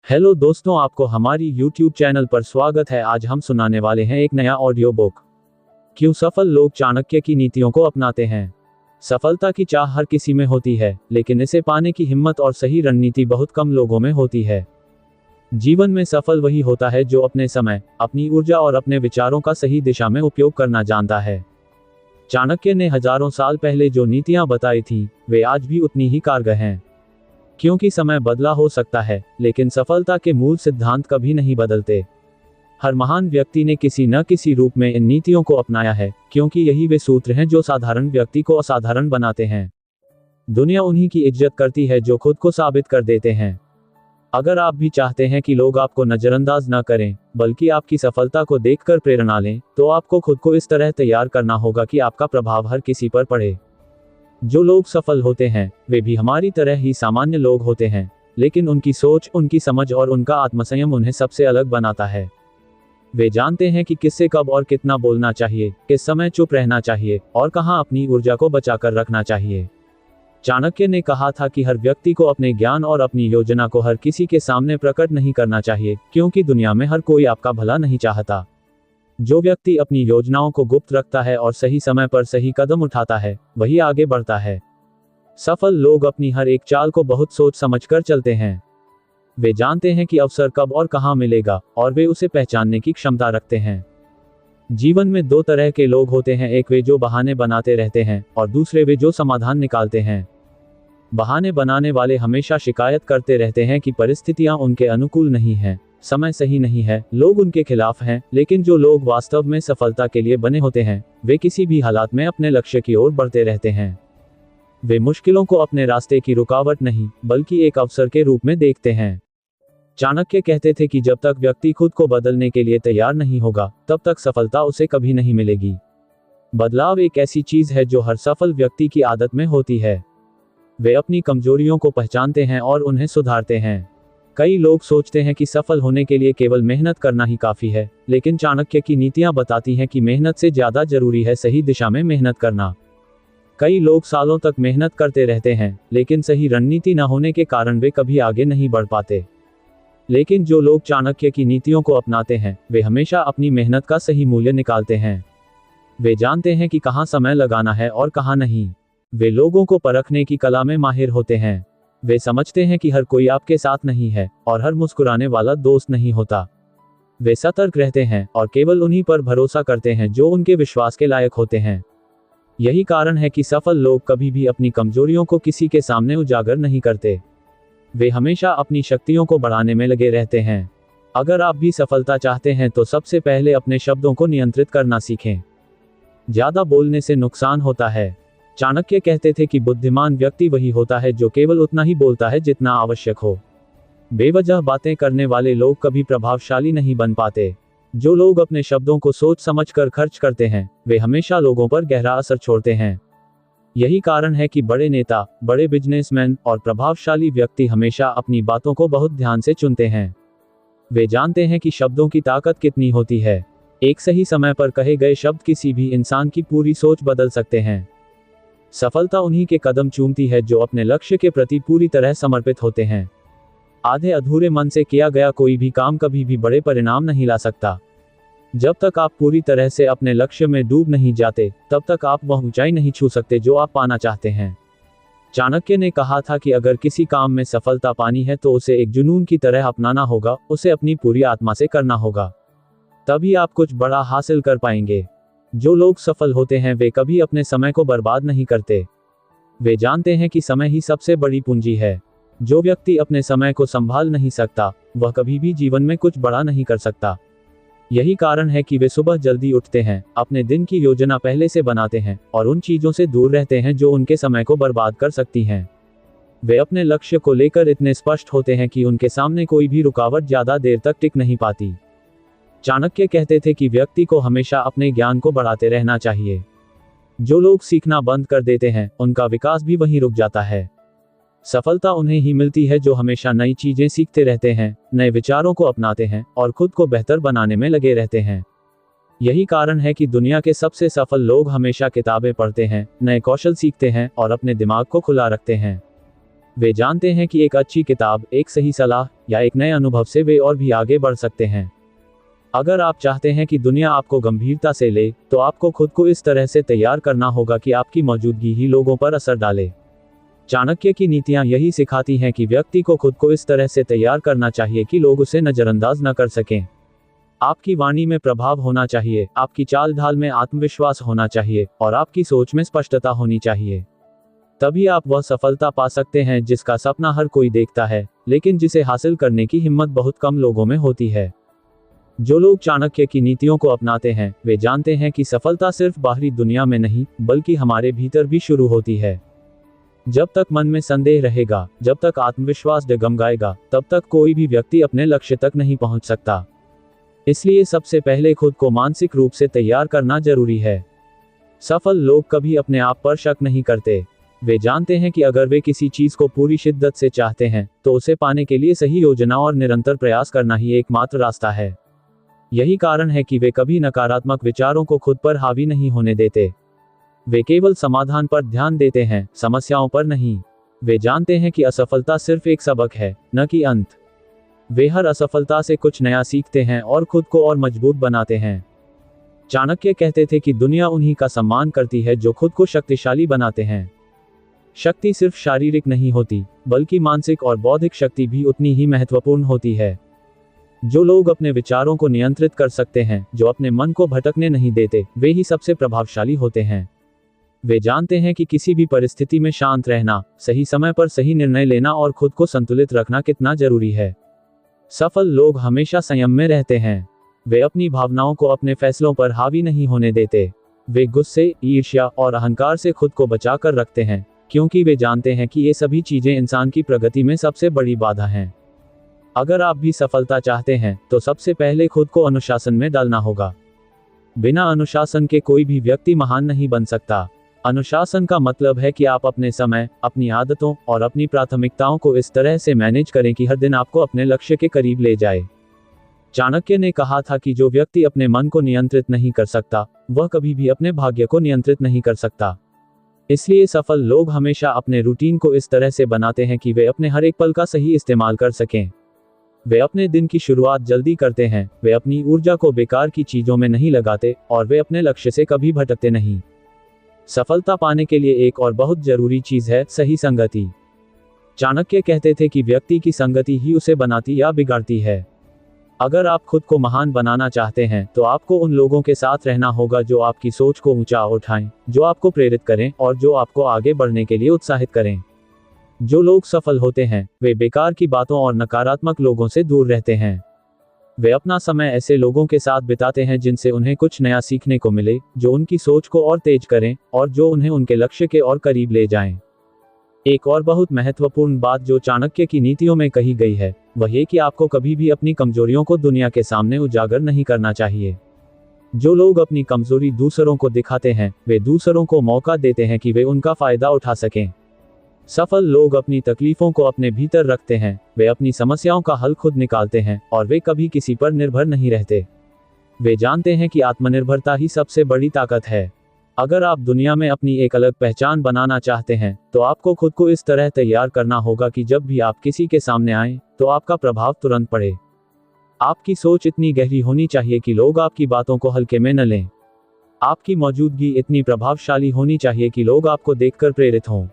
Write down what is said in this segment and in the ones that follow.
Hello दोस्तों, आपको हमारी YouTube चैनल पर स्वागत है। आज हम सुनाने वाले हैं एक नया ऑडियो बुक। क्यों सफल लोग चाणक्य की नीतियों को अपनाते हैं। सफलता की चाह हर किसी में होती है, लेकिन इसे पाने की हिम्मत और सही रणनीति बहुत कम लोगों में होती है। जीवन में सफल वही होता है जो अपने समय, अपनी ऊर्जा और अपने विचारों का सही दिशा में उपयोग करना जानता है। चाणक्य ने हजारों साल पहले जो नीतियां बताई थीं, वे आज भी उतनी ही कारगर हैं। क्योंकि समय बदला हो सकता है, लेकिन सफलता के मूल सिद्धांत कभी नहीं बदलते। हर महान व्यक्ति ने किसी न किसी रूप में इन नीतियों को अपनाया है, क्योंकि यही वे सूत्र हैं जो साधारण व्यक्ति को असाधारण बनाते हैं। दुनिया उन्हीं की इज्जत करती है जो खुद को साबित कर देते हैं। अगर आप भी चाहते हैं कि लोग आपको नजरअंदाज न करें, बल्कि आपकी सफलता को देखकर प्रेरणा लें, तो आपको खुद को इस तरह तैयार करना होगा कि आपका प्रभाव हर किसी पर पड़े। जो लोग सफल होते हैं, वे भी हमारी तरह ही सामान्य लोग होते हैं, लेकिन उनकी सोच, उनकी समझ और उनका आत्मसंयम उन्हें सबसे अलग बनाता है। वे जानते हैं कि किससे कब और कितना बोलना चाहिए, किस समय चुप रहना चाहिए और कहां अपनी ऊर्जा को बचाकर रखना चाहिए। चाणक्य ने कहा था कि हर व्यक्ति को अपने ज्ञान और अपनी योजना को हर किसी के सामने प्रकट नहीं करना चाहिए, क्योंकि दुनिया में हर कोई आपका भला नहीं चाहता। जो व्यक्ति अपनी योजनाओं को गुप्त रखता है और सही समय पर सही कदम उठाता है, वही आगे बढ़ता है। सफल लोग अपनी हर एक चाल को बहुत सोच समझकर चलते हैं। वे जानते हैं कि अवसर कब और कहां मिलेगा, और वे उसे पहचानने की क्षमता रखते हैं। जीवन में दो तरह के लोग होते हैं, एक वे जो बहाने बनाते रहते हैं और दूसरे वे जो समाधान निकालते हैं। बहाने बनाने वाले हमेशा शिकायत करते रहते हैं कि परिस्थितियां उनके अनुकूल नहीं हैं, समय सही नहीं है, लोग उनके खिलाफ हैं। लेकिन जो लोग वास्तव में सफलता के लिए बने होते हैं, वे किसी भी हालात में अपने लक्ष्य की ओर बढ़ते रहते हैं। वे मुश्किलों को अपने रास्ते की रुकावट नहीं, बल्कि एक अवसर के रूप में देखते हैं। चाणक्य कहते थे कि जब तक व्यक्ति खुद को बदलने के लिए तैयार नहीं होगा, तब तक सफलता उसे कभी नहीं मिलेगी। बदलाव एक ऐसी चीज है जो हर सफल व्यक्ति की आदत में होती है। वे अपनी कमजोरियों को पहचानते हैं और उन्हें सुधारते हैं। कई लोग सोचते हैं कि सफल होने के लिए केवल मेहनत करना ही काफी है, लेकिन चाणक्य की नीतियां बताती हैं कि मेहनत से ज्यादा जरूरी है सही दिशा में मेहनत करना। कई लोग सालों तक मेहनत करते रहते हैं, लेकिन सही रणनीति न होने के कारण वे कभी आगे नहीं बढ़ पाते। लेकिन जो लोग चाणक्य की नीतियों को अपनाते हैं, वे हमेशा अपनी मेहनत का सही मूल्य निकालते हैं। वे जानते हैं कि कहां समय लगाना है और कहां नहीं। वे लोगों को परखने की कला में माहिर होते हैं। वे समझते हैं कि हर कोई आपके साथ नहीं है और हर मुस्कुराने वाला दोस्त नहीं होता। वे सतर्क रहते हैं और केवल उन्हीं पर भरोसा करते हैं जो उनके विश्वास के लायक होते हैं। यही कारण है कि सफल लोग कभी भी अपनी कमजोरियों को किसी के सामने उजागर नहीं करते। वे हमेशा अपनी शक्तियों को बढ़ाने में लगे रहते हैं। अगर आप भी सफलता चाहते हैं तो सबसे पहले अपने शब्दों को नियंत्रित करना सीखें। ज्यादा बोलने से नुकसान होता है। चाणक्य कहते थे कि बुद्धिमान व्यक्ति वही होता है जो केवल उतना ही बोलता है जितना आवश्यक हो। बेवजह बातें करने वाले लोग कभी प्रभावशाली नहीं बन पाते। जो लोग अपने शब्दों को सोच समझकर खर्च करते हैं, वे हमेशा लोगों पर गहरा असर छोड़ते हैं। यही कारण है कि बड़े नेता, बड़े बिजनेसमैन और प्रभावशाली व्यक्ति हमेशा अपनी बातों को बहुत ध्यान से चुनते हैं। वे जानते हैं कि शब्दों की ताकत कितनी होती है। एक सही समय पर कहे गए शब्द किसी भी इंसान की पूरी सोच बदल सकते हैं। सफलता उन्हीं के कदम चूमती है जो अपने लक्ष्य के प्रति पूरी तरह समर्पित होते हैं। आधे अधूरे मन से किया गया कोई भी काम कभी भी बड़े परिणाम नहीं ला सकता। जब तक आप पूरी तरह से अपने लक्ष्य में डूब नहीं जाते, तब तक आप वह ऊंचाई नहीं छू सकते जो आप पाना चाहते हैं। चाणक्य ने कहा था कि अगर किसी काम में सफलता पानी है तो उसे एक जुनून की तरह अपनाना होगा, उसे अपनी पूरी आत्मा से करना होगा। तभी आप कुछ बड़ा हासिल कर पाएंगे। जो लोग सफल होते हैं वे कभी अपने समय को बर्बाद नहीं करते। वे जानते हैं कि समय ही सबसे बड़ी पूंजी है। जो व्यक्ति अपने समय को संभाल नहीं सकता, वह कभी भी जीवन में कुछ बड़ा नहीं कर सकता। यही कारण है कि वे सुबह जल्दी उठते हैं, अपने दिन की योजना पहले से बनाते हैं और उन चीजों से दूर रहते हैं जो उनके समय को बर्बाद कर सकती हैं। वे अपने लक्ष्य को लेकर इतने स्पष्ट होते हैं कि उनके सामने कोई भी रुकावट ज्यादा देर तक टिक नहीं पाती। चाणक्य कहते थे कि व्यक्ति को हमेशा अपने ज्ञान को बढ़ाते रहना चाहिए। जो लोग सीखना बंद कर देते हैं, उनका विकास भी वहीं रुक जाता है। सफलता उन्हें ही मिलती है जो हमेशा नई चीजें सीखते रहते हैं, नए विचारों को अपनाते हैं और खुद को बेहतर बनाने में लगे रहते हैं। यही कारण है कि दुनिया के सबसे सफल लोग हमेशा किताबें पढ़ते हैं, नए कौशल सीखते हैं और अपने दिमाग को खुला रखते हैं। वे जानते हैं कि एक अच्छी किताब, एक सही सलाह या एक नए अनुभव से वे और भी आगे बढ़ सकते हैं। अगर आप चाहते हैं कि दुनिया आपको गंभीरता से ले, तो आपको खुद को इस तरह से तैयार करना होगा कि आपकी मौजूदगी ही लोगों पर असर डाले। चाणक्य की नीतियां यही सिखाती हैं कि व्यक्ति को खुद को इस तरह से तैयार करना चाहिए कि लोग उसे नजरअंदाज न कर सकें। आपकी वाणी में प्रभाव होना चाहिए, आपकी चाल ढाल में आत्मविश्वास होना चाहिए और आपकी सोच में स्पष्टता होनी चाहिए। तभी आप वह सफलता पा सकते हैं जिसका सपना हर कोई देखता है, लेकिन जिसे हासिल करने की हिम्मत बहुत कम लोगों में होती है। जो लोग चाणक्य की नीतियों को अपनाते हैं, वे जानते हैं कि सफलता सिर्फ बाहरी दुनिया में नहीं, बल्कि हमारे भीतर भी शुरू होती है। जब तक मन में संदेह रहेगा, जब तक आत्मविश्वास डगमगाएगा, तब तक कोई भी व्यक्ति अपने लक्ष्य तक नहीं पहुंच सकता। इसलिए सबसे पहले खुद को मानसिक रूप से तैयार करना जरूरी है। सफल लोग कभी अपने आप पर शक नहीं करते। वे जानते हैं कि अगर वे किसी चीज को पूरी शिद्दत से चाहते हैं, तो उसे पाने के लिए सही योजना और निरंतर प्रयास करना ही एकमात्र रास्ता है। यही कारण है कि वे कभी नकारात्मक विचारों को खुद पर हावी नहीं होने देते। वे केवल समाधान पर ध्यान देते हैं, समस्याओं पर नहीं। वे जानते हैं कि असफलता सिर्फ एक सबक है, न कि अंत। वे हर असफलता से कुछ नया सीखते हैं और खुद को और मजबूत बनाते हैं। चाणक्य कहते थे कि दुनिया उन्हीं का सम्मान करती है जो खुद को शक्तिशाली बनाते हैं। शक्ति सिर्फ शारीरिक नहीं होती, बल्कि मानसिक और बौद्धिक शक्ति भी उतनी ही महत्वपूर्ण होती है। जो लोग अपने विचारों को नियंत्रित कर सकते हैं, जो अपने मन को भटकने नहीं देते, वे ही सबसे प्रभावशाली होते हैं। वे जानते हैं कि किसी भी परिस्थिति में शांत रहना, सही समय पर सही निर्णय लेना और खुद को संतुलित रखना कितना जरूरी है। सफल लोग हमेशा संयम में रहते हैं। वे अपनी भावनाओं को अपने फैसलों पर हावी नहीं होने देते। वे गुस्से, ईर्ष्या और अहंकार से खुद को बचाकर रखते हैं, क्योंकि वे जानते हैं कि ये सभी चीजें इंसान की प्रगति में सबसे बड़ी बाधा हैं। अगर आप भी सफलता चाहते हैं, तो सबसे पहले खुद को अनुशासन में डालना होगा। बिना अनुशासन के कोई भी व्यक्ति महान नहीं बन सकता। अनुशासन का मतलब है कि आप अपने समय, अपनी आदतों और अपनी प्राथमिकताओं को इस तरह से मैनेज करें कि हर दिन आपको अपने लक्ष्य के करीब ले जाए। चाणक्य ने कहा था कि जो व्यक्ति अपने मन को नियंत्रित नहीं कर सकता, वह कभी भी अपने भाग्य को नियंत्रित नहीं कर सकता। इसलिए सफल लोग हमेशा अपने रूटीन को इस तरह से बनाते हैं कि वे अपने हर एक पल का सही इस्तेमाल कर सकें। वे अपने दिन की शुरुआत जल्दी करते हैं, वे अपनी ऊर्जा को बेकार की चीजों में नहीं लगाते और वे अपने लक्ष्य से कभी भटकते नहीं। सफलता पाने के लिए एक और बहुत जरूरी चीज है सही संगति। चाणक्य कहते थे कि व्यक्ति की संगति ही उसे बनाती या बिगाड़ती है। अगर आप खुद को महान बनाना चाहते हैं, तो आपको उन लोगों के साथ रहना होगा जो आपकी सोच को ऊंचा उठाएं, जो आपको प्रेरित करें और जो आपको आगे बढ़ने के लिए उत्साहित करें। जो लोग सफल होते हैं, वे बेकार की बातों और नकारात्मक लोगों से दूर रहते हैं। वे अपना समय ऐसे लोगों के साथ बिताते हैं जिनसे उन्हें कुछ नया सीखने को मिले, जो उनकी सोच को और तेज करें और जो उन्हें उनके लक्ष्य के और करीब ले जाएं। एक और बहुत महत्वपूर्ण बात जो चाणक्य की नीतियों में कही गई है, वह ये कि आपको कभी भी अपनी कमजोरियों को दुनिया के सामने उजागर नहीं करना चाहिए। जो लोग अपनी कमजोरी दूसरों को दिखाते हैं, वे दूसरों को मौका देते हैं कि वे उनका फायदा उठा सकें। सफल लोग अपनी तकलीफों को अपने भीतर रखते हैं, वे अपनी समस्याओं का हल खुद निकालते हैं और वे कभी किसी पर निर्भर नहीं रहते। वे जानते हैं कि आत्मनिर्भरता ही सबसे बड़ी ताकत है। अगर आप दुनिया में अपनी एक अलग पहचान बनाना चाहते हैं, तो आपको खुद को इस तरह तैयार करना होगा कि जब भी आप किसी के सामने आएं, तो आपका प्रभाव तुरंत पड़े। आपकी सोच इतनी गहरी होनी चाहिए कि लोग आपकी बातों को हल्के में न लें। आपकी मौजूदगी इतनी प्रभावशाली होनी चाहिए कि लोग आपको देखकर प्रेरित हों।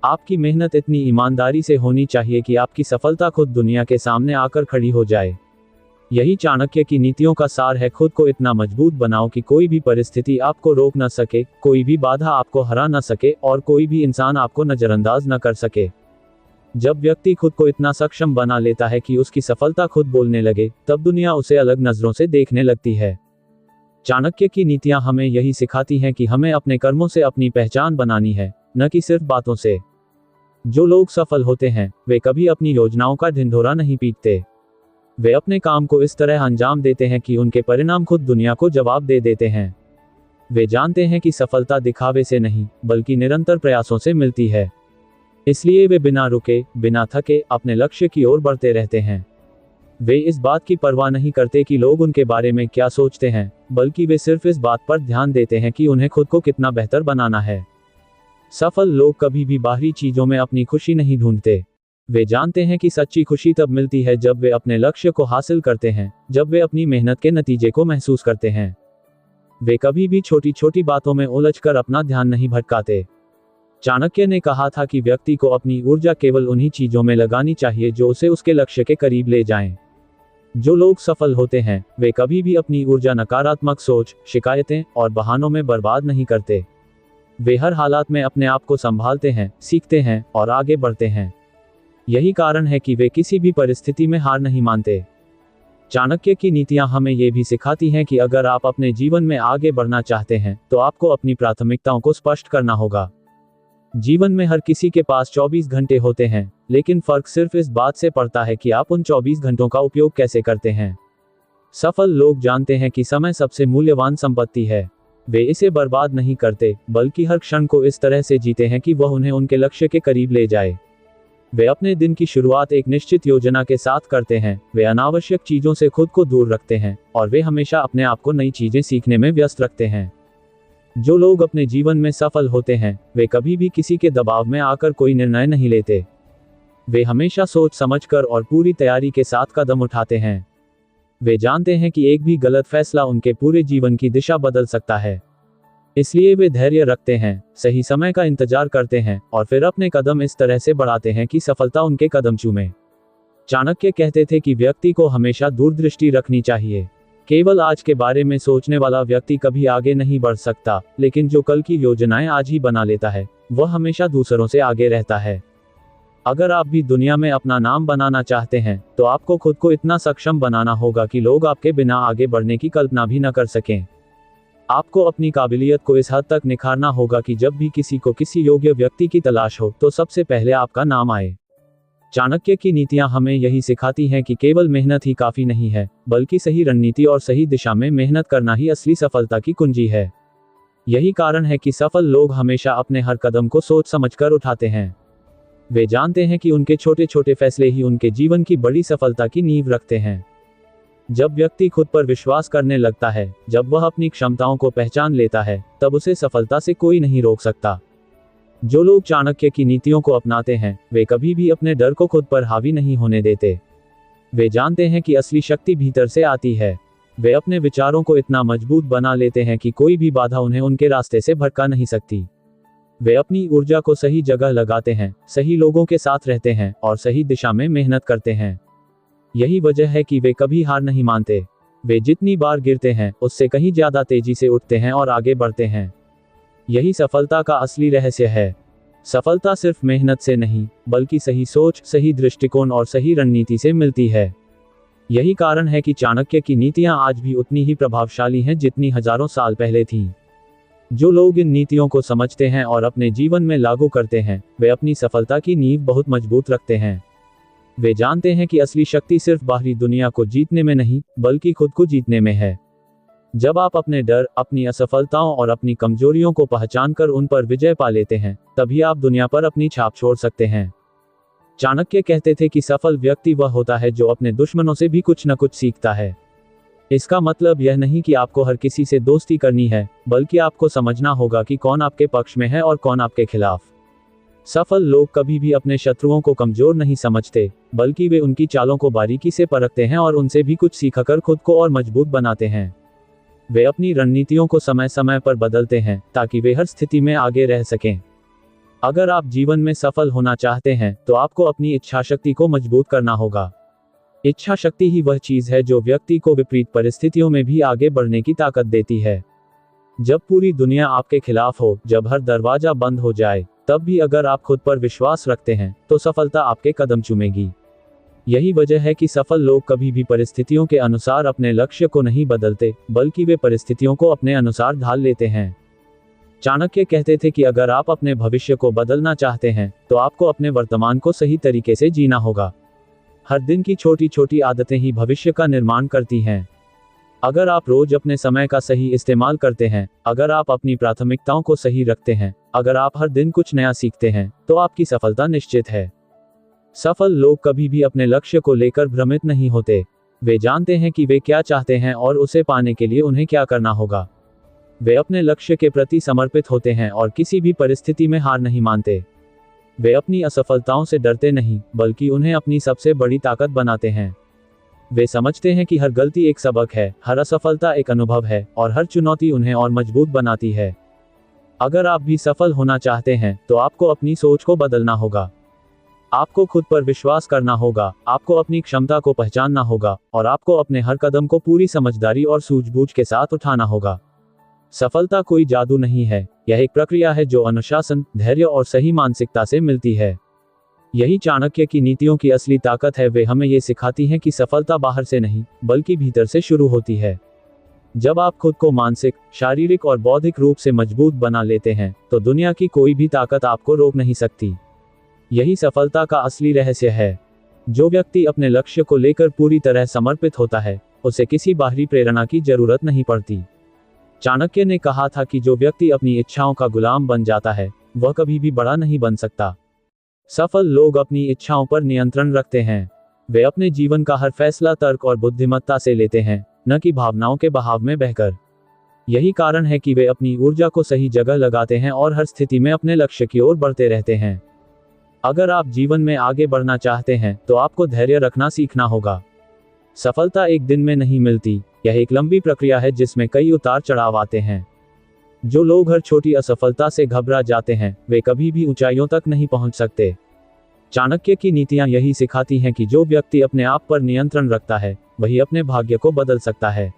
आपकी मेहनत इतनी ईमानदारी से होनी चाहिए कि आपकी सफलता खुद दुनिया के सामने आकर खड़ी हो जाए। यही चाणक्य की नीतियों का सार है। खुद को इतना मजबूत बनाओ कि कोई भी परिस्थिति आपको रोक न सके, कोई भी बाधा आपको हरा न सके और कोई भी इंसान आपको नजरअंदाज न कर सके। जब व्यक्ति खुद को इतना सक्षम बना लेता है कि उसकी सफलता खुद बोलने लगे, तब दुनिया उसे अलग नजरों से देखने लगती है। चाणक्य की नीतियां हमें यही सिखाती हैं कि हमें अपने कर्मों से अपनी पहचान बनानी है, न कि सिर्फ बातों से। जो लोग सफल होते हैं, वे कभी अपनी योजनाओं का ढिंढोरा नहीं पीटते। वे अपने काम को इस तरह अंजाम देते हैं कि उनके परिणाम खुद दुनिया को जवाब दे देते हैं। वे जानते हैं कि सफलता दिखावे से नहीं, बल्कि निरंतर प्रयासों से मिलती है। इसलिए वे बिना रुके, बिना थके अपने लक्ष्य की ओर बढ़ते रहते हैं। वे इस बात की परवाह नहीं करते कि लोग उनके बारे में क्या सोचते हैं, बल्कि वे सिर्फ इस बात पर ध्यान देते हैं कि उन्हें खुद को कितना बेहतर बनाना है। सफल लोग कभी भी बाहरी चीजों में अपनी खुशी नहीं ढूंढते। वे जानते हैं कि सच्ची खुशी तब मिलती है जब वे अपने लक्ष्य को हासिल करते हैं, जब वे अपनी मेहनत के नतीजे को महसूस करते हैं। वे कभी भी छोटी छोटी बातों में उलझकर अपना ध्यान नहीं भटकाते। चाणक्य ने कहा था कि व्यक्ति को अपनी ऊर्जा केवल उन्हीं चीजों में लगानी चाहिए जो उसे उसके लक्ष्य के करीब ले जाएं। जो लोग सफल होते हैं वे कभी भी अपनी ऊर्जा नकारात्मक सोच, शिकायतें और बहानों में बर्बाद नहीं करते। वे हर हालात में अपने आप को संभालते हैं, सीखते हैं और आगे बढ़ते हैं। यही कारण है कि वे किसी भी परिस्थिति में हार नहीं मानते। चाणक्य की नीतियां हमें ये भी सिखाती हैं कि अगर आप अपने जीवन में आगे बढ़ना चाहते हैं तो आपको अपनी प्राथमिकताओं को स्पष्ट करना होगा। जीवन में हर किसी के पास 24 घंटे होते हैं, लेकिन फर्क सिर्फ इस बात से पड़ता है कि आप उन 24 घंटों का उपयोग कैसे करते हैं। सफल लोग जानते हैं कि समय सबसे मूल्यवान संपत्ति है। वे इसे बर्बाद नहीं करते, बल्कि हर क्षण को इस तरह से जीते हैं कि वह उन्हें उनके लक्ष्य के करीब ले जाए। वे अपने दिन की शुरुआत एक निश्चित योजना के साथ करते हैं, वे अनावश्यक चीजों से खुद को दूर रखते हैं और वे हमेशा अपने आप को नई चीजें सीखने में व्यस्त रखते हैं। जो लोग अपने जीवन में सफल होते हैं वे कभी भी किसी के दबाव में आकर कोई निर्णय नहीं लेते। वे हमेशा सोच समझकर और पूरी तैयारी के साथ कदम उठाते हैं। वे जानते हैं कि एक भी गलत फैसला उनके पूरे जीवन की दिशा बदल सकता है। इसलिए वे धैर्य रखते हैं, सही समय का इंतजार करते हैं और फिर अपने कदम इस तरह से बढ़ाते हैं कि सफलता उनके कदम चूमे। चाणक्य कहते थे कि व्यक्ति को हमेशा दूरदृष्टि रखनी चाहिए। केवल आज के बारे में सोचने वाला व्यक्ति कभी आगे नहीं बढ़ सकता, लेकिन जो कल की योजनाएं आज ही बना लेता है वह हमेशा दूसरों से आगे रहता है। अगर आप भी दुनिया में अपना नाम बनाना चाहते हैं तो आपको खुद को इतना सक्षम बनाना होगा कि लोग आपके बिना आगे बढ़ने की कल्पना भी न कर सकें। आपको अपनी काबिलियत को इस हद तक निखारना होगा कि जब भी किसी को किसी योग्य व्यक्ति की तलाश हो तो सबसे पहले आपका नाम आए। चाणक्य की नीतियां हमें यही सिखाती हैं कि केवल मेहनत ही काफी नहीं है, बल्कि सही रणनीति और सही दिशा में मेहनत करना ही असली सफलता की कुंजी है। यही कारण है कि सफल लोग हमेशा अपने हर कदम को सोच समझकर उठाते हैं। वे जानते हैं कि उनके छोटे छोटे फैसले ही उनके जीवन की बड़ी सफलता की नींव रखते हैं। जब व्यक्ति खुद पर विश्वास करने लगता है, जब वह अपनी क्षमताओं को पहचान लेता है, तब उसे सफलता से कोई नहीं रोक सकता। जो लोग चाणक्य की नीतियों को अपनाते हैं वे कभी भी अपने डर को खुद पर हावी नहीं होने देते। वे जानते हैं कि असली शक्ति भीतर से आती है। वे अपने विचारों को इतना मजबूत बना लेते हैं कि कोई भी बाधा उन्हें उनके रास्ते से भटका नहीं सकती। वे अपनी ऊर्जा को सही जगह लगाते हैं, सही लोगों के साथ रहते हैं और सही दिशा में मेहनत करते हैं। यही वजह है कि वे कभी हार नहीं मानते। वे जितनी बार गिरते हैं उससे कहीं ज्यादा तेजी से उठते हैं और आगे बढ़ते हैं। यही सफलता का असली रहस्य है। सफलता सिर्फ मेहनत से नहीं, बल्कि सही सोच, सही दृष्टिकोण और सही रणनीति से मिलती है। यही कारण है कि चाणक्य की नीतियां आज भी उतनी ही प्रभावशाली हैं जितनी हजारों साल पहले थीं। जो लोग इन नीतियों को समझते हैं और अपने जीवन में लागू करते हैं वे अपनी सफलता की नींव बहुत मजबूत रखते हैं। वे जानते हैं कि असली शक्ति सिर्फ बाहरी दुनिया को जीतने में नहीं, बल्कि खुद को जीतने में है। जब आप अपने डर, अपनी असफलताओं और अपनी कमजोरियों को पहचानकर उन पर विजय पा लेते हैं, तभी आप दुनिया पर अपनी छाप छोड़ सकते हैं। चाणक्य कहते थे कि सफल व्यक्ति वह होता है जो अपने दुश्मनों से भी कुछ न कुछ सीखता है। इसका मतलब यह नहीं कि आपको हर किसी से दोस्ती करनी है, बल्कि आपको समझना होगा कि कौन आपके पक्ष में है और कौन आपके खिलाफ। सफल लोग कभी भी अपने शत्रुओं को कमजोर नहीं समझते, बल्कि वे उनकी चालों को बारीकी से परखते हैं और उनसे भी कुछ सीखकर खुद को और मजबूत बनाते हैं। वे अपनी रणनीतियों को समय समय पर बदलते हैं ताकि वे हर स्थिति में आगे रह सकें। अगर आप जीवन में सफल होना चाहते हैं तो आपको अपनी इच्छा शक्ति को मजबूत करना होगा। इच्छा शक्ति ही वह चीज है जो व्यक्ति को विपरीत परिस्थितियों में भी आगे बढ़ने की ताकत देती है। जब पूरी दुनिया आपके खिलाफ हो, जब हर दरवाजा बंद हो जाए, तब भी अगर आप खुद पर विश्वास रखते हैं तो सफलता आपके कदम चूमेगी। यही वजह है कि सफल लोग कभी भी परिस्थितियों के अनुसार अपने लक्ष्य को नहीं बदलते, बल्कि वे परिस्थितियों को अपने अनुसार ढाल लेते हैं। चाणक्य कहते थे कि अगर आप अपने भविष्य को बदलना चाहते हैं तो आपको अपने वर्तमान को सही तरीके से जीना होगा। हर दिन की छोटी छोटी आदतें ही भविष्य का निर्माण करती हैं। अगर आप रोज अपने समय का सही इस्तेमाल करते हैं, अगर आप अपनी प्राथमिकताओं को सही रखते हैं, अगर आप हर दिन कुछ नया सीखते हैं, तो आपकी सफलता निश्चित है। सफल लोग कभी भी अपने लक्ष्य को लेकर भ्रमित नहीं होते। वे जानते हैं कि वे क्या चाहते हैं और उसे पाने के लिए उन्हें क्या करना होगा। वे अपने लक्ष्य के प्रति समर्पित होते हैं और किसी भी परिस्थिति में हार नहीं मानते। वे अपनी असफलताओं से डरते नहीं, बल्कि उन्हें अपनी सबसे बड़ी ताकत बनाते हैं। वे समझते हैं कि हर गलती एक सबक है, हर असफलता एक अनुभव है, और हर चुनौती उन्हें और मजबूत बनाती है। अगर आप भी सफल होना चाहते हैं, तो आपको अपनी सोच को बदलना होगा। आपको खुद पर विश्वास करना होगा, आपको अपनी क्षमता को पहचानना होगा, और आपको अपने हर कदम को पूरी समझदारी और सूझबूझ के साथ उठाना होगा। सफलता कोई जादू नहीं है, यह एक प्रक्रिया है जो अनुशासन, धैर्य और सही मानसिकता से मिलती है। यही चाणक्य की नीतियों की असली ताकत है। वे हमें ये सिखाती हैं कि सफलता बाहर से नहीं, बल्कि भीतर से शुरू होती है। जब आप खुद को मानसिक, शारीरिक और बौद्धिक रूप से मजबूत बना लेते हैं, तो दुनिया की कोई भी ताकत आपको रोक नहीं सकती। यही सफलता का असली रहस्य है। जो व्यक्ति अपने लक्ष्य को लेकर पूरी तरह समर्पित होता है, उसे किसी बाहरी प्रेरणा की जरूरत नहीं पड़ती। चाणक्य ने कहा था कि जो व्यक्ति अपनी इच्छाओं का गुलाम बन जाता है, वह कभी भी बड़ा नहीं बन सकता। सफल लोग अपनी इच्छाओं पर नियंत्रण रखते हैं। वे अपने जीवन का हर फैसला तर्क और बुद्धिमत्ता से लेते हैं, न कि भावनाओं के बहाव में बहकर। यही कारण है कि वे अपनी ऊर्जा को सही जगह लगाते हैं और हर स्थिति में अपने लक्ष्य की ओर बढ़ते रहते हैं। अगर आप जीवन में आगे बढ़ना चाहते हैं, तो आपको धैर्य रखना सीखना होगा। सफलता एक दिन में नहीं मिलती, यह एक लंबी प्रक्रिया है जिसमें कई उतार चढ़ाव आते हैं। जो लोग हर छोटी असफलता से घबरा जाते हैं, वे कभी भी ऊंचाइयों तक नहीं पहुंच सकते। चाणक्य की नीतियां यही सिखाती हैं कि जो व्यक्ति अपने आप पर नियंत्रण रखता है, वही अपने भाग्य को बदल सकता है।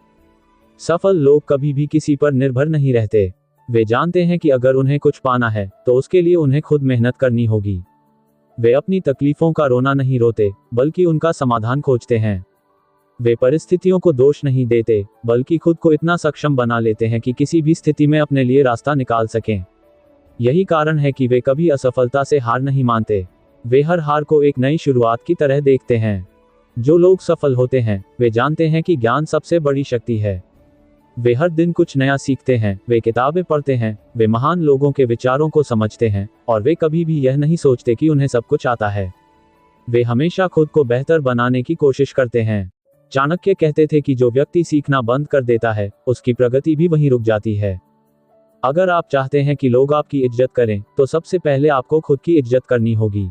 सफल लोग कभी भी किसी पर निर्भर नहीं रहते। वे जानते हैं कि अगर उन्हें कुछ पाना है, तो उसके लिए उन्हें खुद मेहनत करनी होगी। वे अपनी तकलीफों का रोना नहीं रोते, बल्कि उनका समाधान खोजते हैं। वे परिस्थितियों को दोष नहीं देते, बल्कि खुद को इतना सक्षम बना लेते हैं कि किसी भी स्थिति में अपने लिए रास्ता निकाल सकें। यही कारण है कि वे कभी असफलता से हार नहीं मानते। वे हर हार को एक नई शुरुआत की तरह देखते हैं। जो लोग सफल होते हैं, वे जानते हैं कि ज्ञान सबसे बड़ी शक्ति है। वे हर दिन कुछ नया सीखते हैं, वे किताबें पढ़ते हैं, वे महान लोगों के विचारों को समझते हैं, और वे कभी भी यह नहीं सोचते कि उन्हें सब कुछ आता है। वे हमेशा खुद को बेहतर बनाने की कोशिश करते हैं। चाणक्य कहते थे कि जो व्यक्ति सीखना बंद कर देता है, उसकी प्रगति भी वहीं रुक जाती है। अगर आप चाहते हैं कि लोग आपकी इज्जत करें, तो सबसे पहले आपको खुद की इज्जत करनी होगी।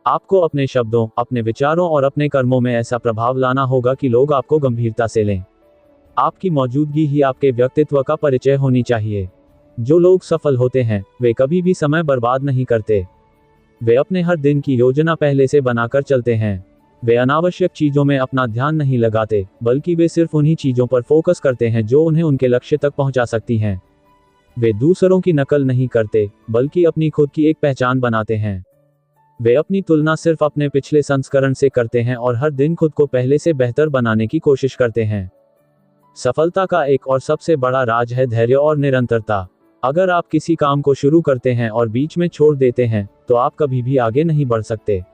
आपको अपने शब्दों, अपने विचारों और अपने कर्मों में ऐसा प्रभाव लाना होगा कि लोग आपको गंभीरता से लें। आपकी मौजूदगी ही आपके व्यक्तित्व का परिचय होनी चाहिए। जो लोग सफल होते हैं, वे कभी भी समय बर्बाद नहीं करते। वे अपने हर दिन की योजना पहले से बनाकर चलते हैं। वे अनावश्यक चीजों में अपना ध्यान नहीं लगाते, बल्कि वे सिर्फ उन्हीं चीजों पर फोकस करते हैं जो उन्हें उनके लक्ष्य तक पहुंचा सकती हैं। वे दूसरों की नकल नहीं करते, बल्कि अपनी खुद की एक पहचान बनाते हैं। वे अपनी तुलना सिर्फ अपने पिछले संस्करण से करते हैं और हर दिन खुद को पहले से बेहतर बनाने की कोशिश करते हैं। सफलता का एक और सबसे बड़ा राज है धैर्य और निरंतरता। अगर आप किसी काम को शुरू करते हैं और बीच में छोड़ देते हैं, तो आप कभी भी आगे नहीं बढ़ सकते।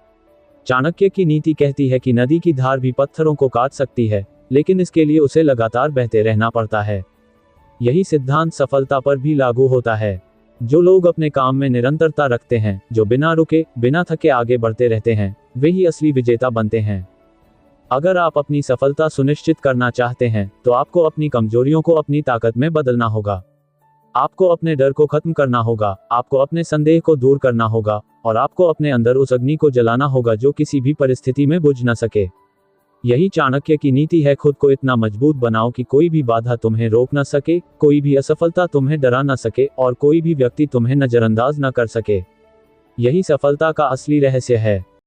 चाणक्य की नीति कहती है कि नदी की धार भी पत्थरों को काट सकती है, लेकिन इसके लिए उसे लगातार बहते रहना पड़ता है। यही सिद्धांत सफलता पर भी लागू होता है। जो लोग अपने काम में निरंतरता रखते हैं, जो बिना रुके, बिना थके आगे बढ़ते रहते हैं, वे ही असली विजेता बनते हैं। अगर आप अपनी सफलता सुनिश्चित करना चाहते हैं, तो आपको अपनी कमजोरियों को अपनी ताकत में बदलना होगा। आपको अपने डर को खत्म करना होगा, आपको अपने संदेह को दूर करना होगा, और आपको अपने अंदर उस अग्नि को जलाना होगा जो किसी भी परिस्थिति में बुझ न सके। यही चाणक्य की नीति है। खुद को इतना मजबूत बनाओ कि कोई भी बाधा तुम्हें रोक न सके, कोई भी असफलता तुम्हें डरा न सके, और कोई भी व्यक्ति तुम्हें नजरअंदाज न कर सके। यही सफलता का असली रहस्य है।